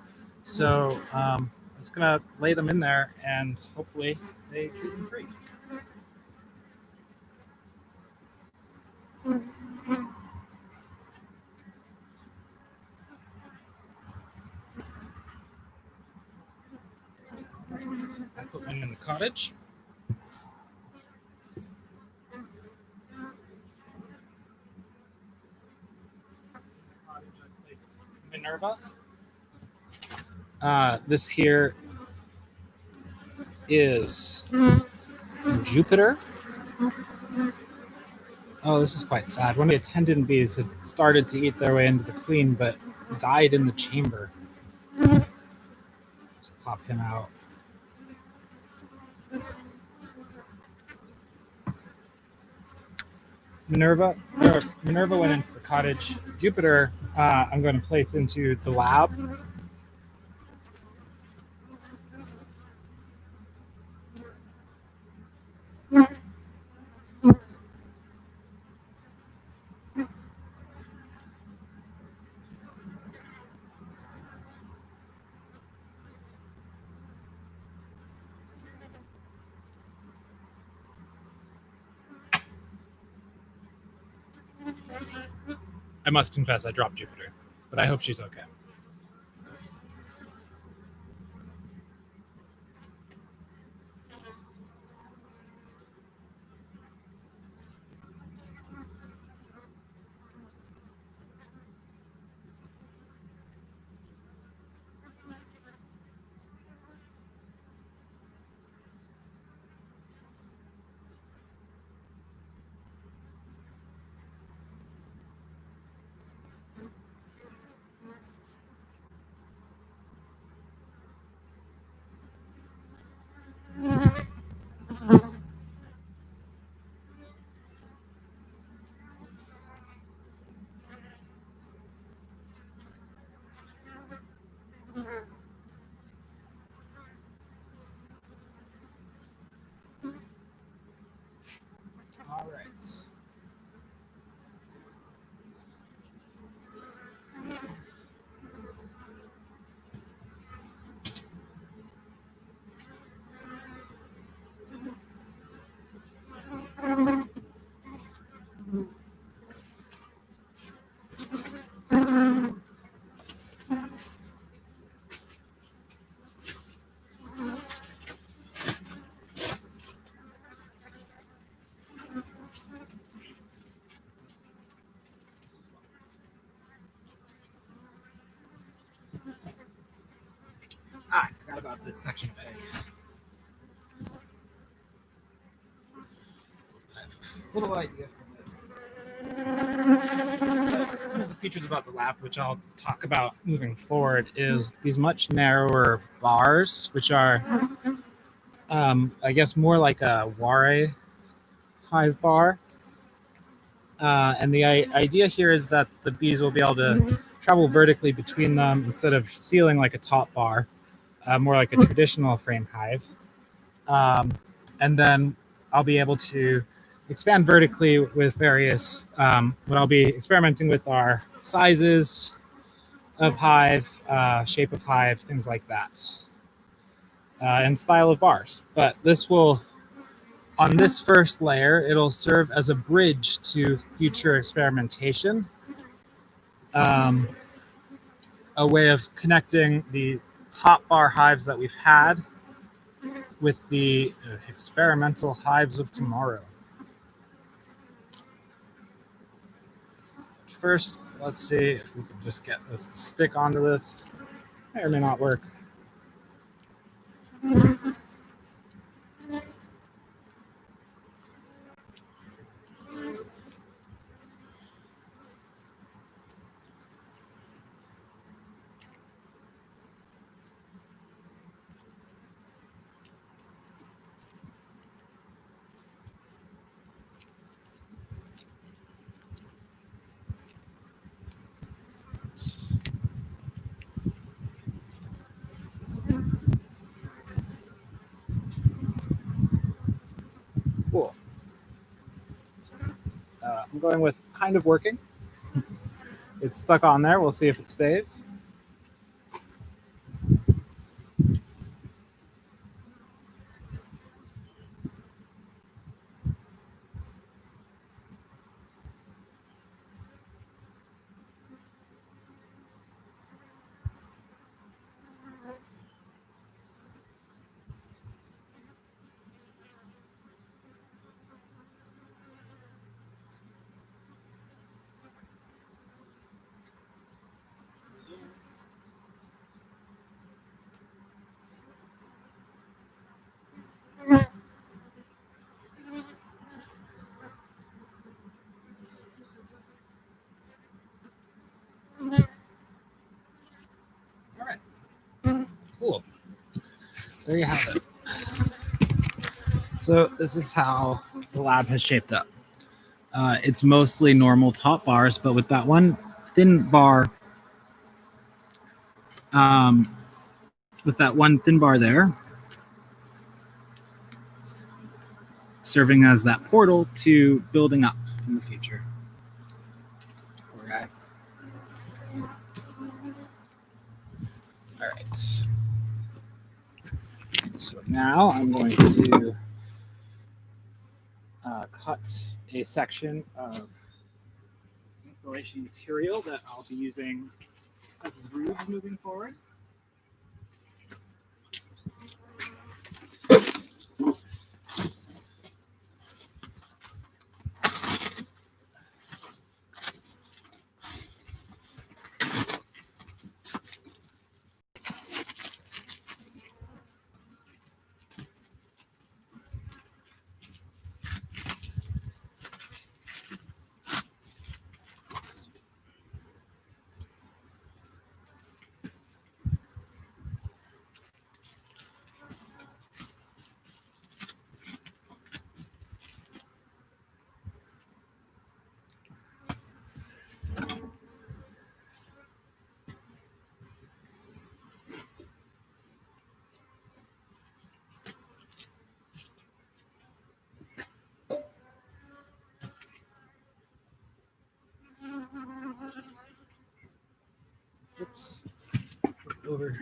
Speaker 1: So I'm just going to lay them in there and hopefully they keep them free. I put one in the cottage. Minerva. This here is Jupiter. Oh, this is quite sad. One of the attendant bees had started to eat their way into the queen, but died in the chamber. Just pop him out. Minerva went into the cottage. Jupiter, I'm going to place into the lab. I must confess, I dropped Jupiter, but I hope she's okay. All right. I forgot about this section of A. Little idea from this. One of the features about the lab, which I'll talk about moving forward, is these much narrower bars, which are, I guess, more like a ware hive bar. And the idea here is that the bees will be able to travel vertically between them instead of sealing like a top bar, more like a traditional frame hive. And then I'll be able to expand vertically with various, what I'll be experimenting with are sizes of hive, shape of hive, things like that, and style of bars. But this will, on this first layer, it'll serve as a bridge to future experimentation, um, a way of connecting the top bar hives that we've had with the experimental hives of tomorrow. First, let's see if we can just get this to stick onto this. May or may not work. Cool. I'm going with kind of working. It's stuck on there. We'll see if it stays. All right. Cool. There you have it. So this is how the lab has shaped up. It's mostly normal top bars, but with that one thin bar, there, serving as that portal to building up in the future. Okay. All right. So now I'm going to cut a section of installation material that I'll be using as roofs moving forward. Oops. Over.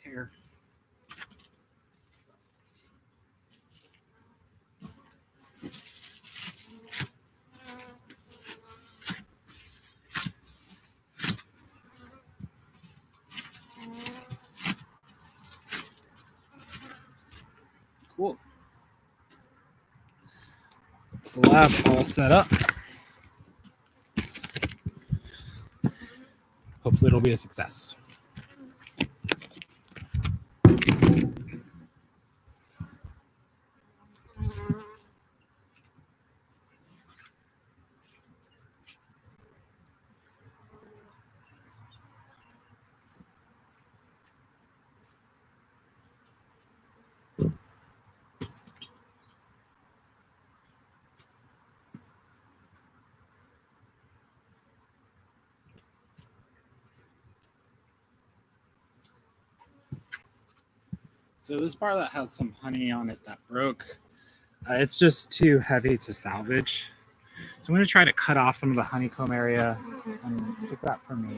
Speaker 1: Tear. Cool. It's the lab all set up. Hopefully it'll be a success. So this bar that has some honey on it that broke, it's just too heavy to salvage. So I'm going to try to cut off some of the honeycomb area and pick that for me.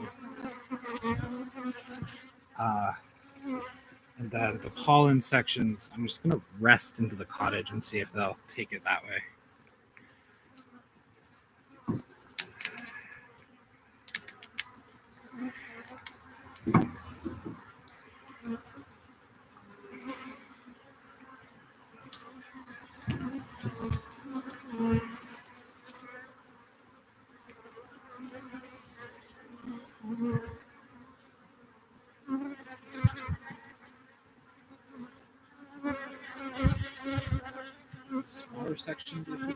Speaker 1: And then the pollen sections, I'm just going to rest into the cottage and see if they'll take it that way. Smaller sections of the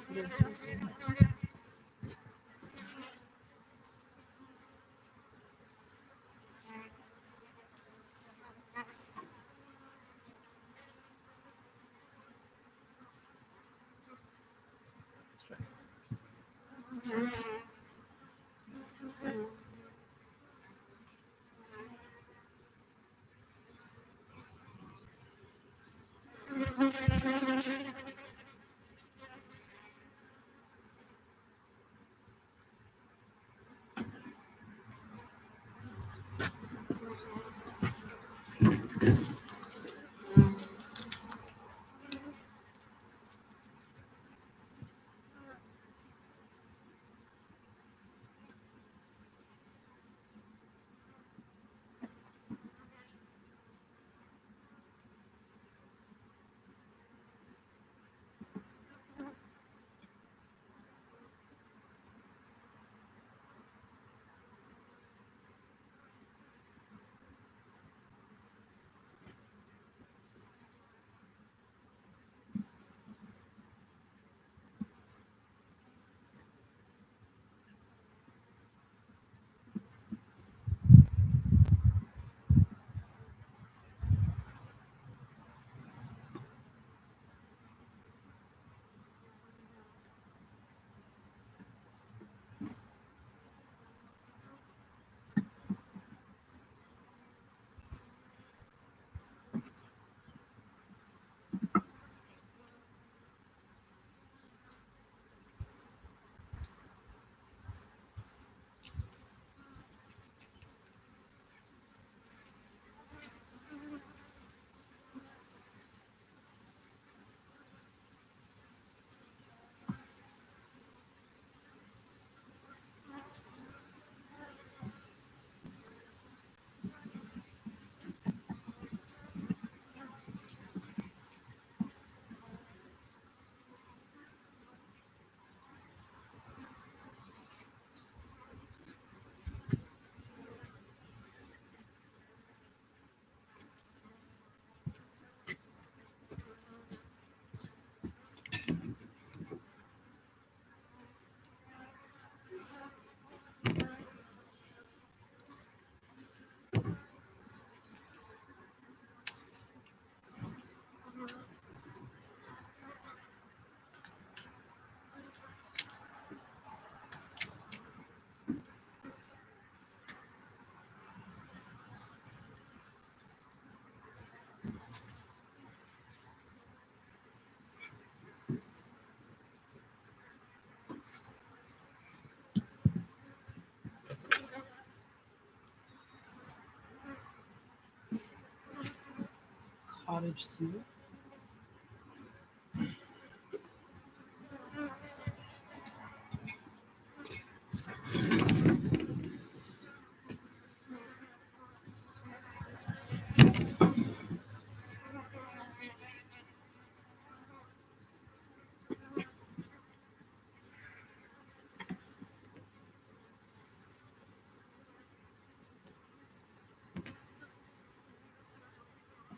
Speaker 1: cottage suit.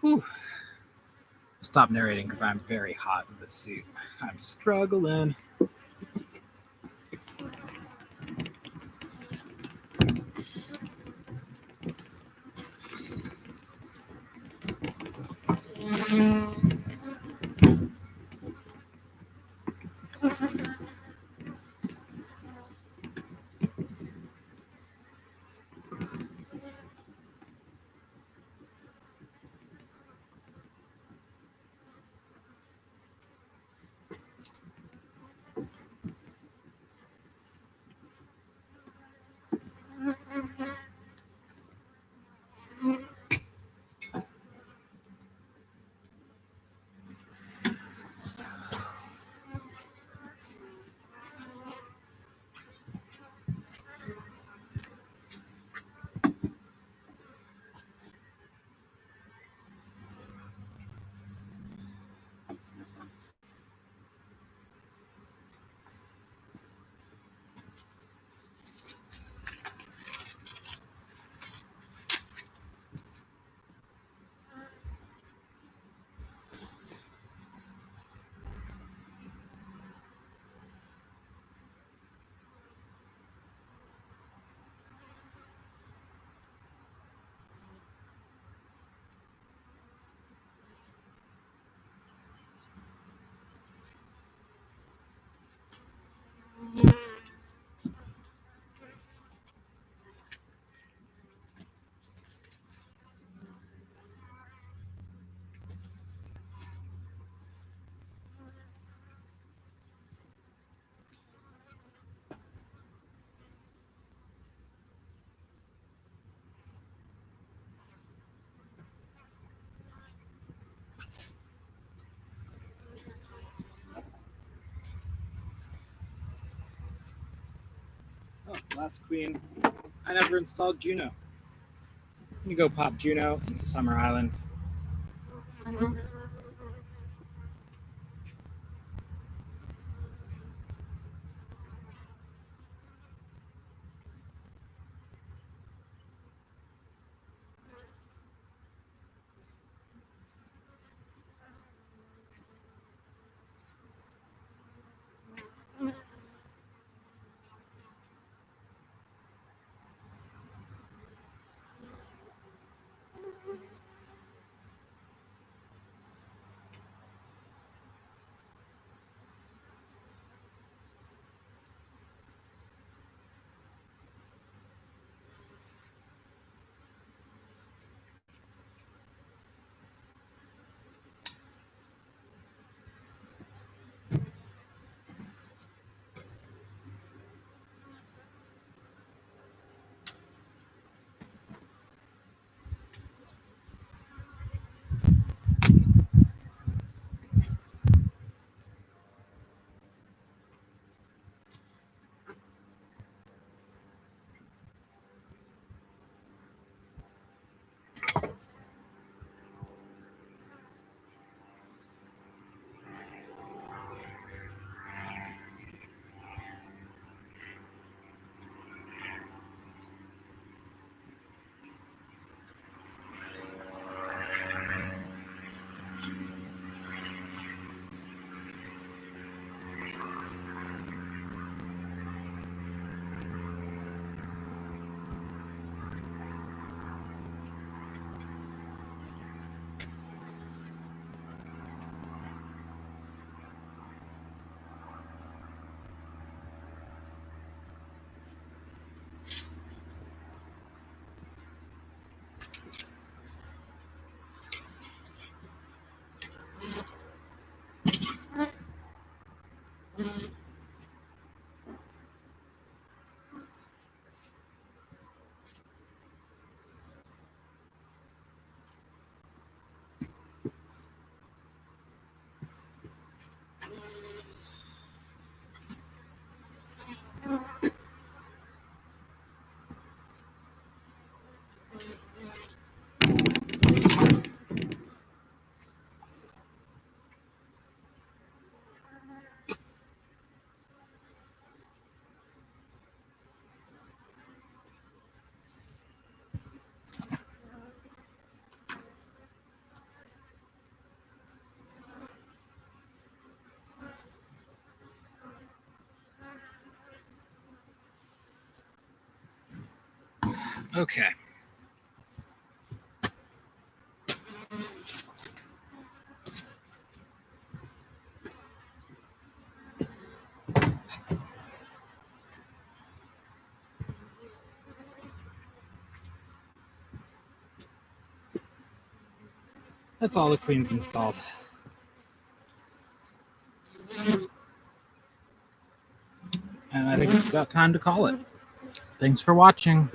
Speaker 1: Whew. Stop narrating because I'm very hot in this suit. I'm struggling. Oh, last queen. I never installed Juno. Let me go pop Juno into Summer Island. Okay. That's all the queens installed. And I think it's about time to call it. Thanks for watching.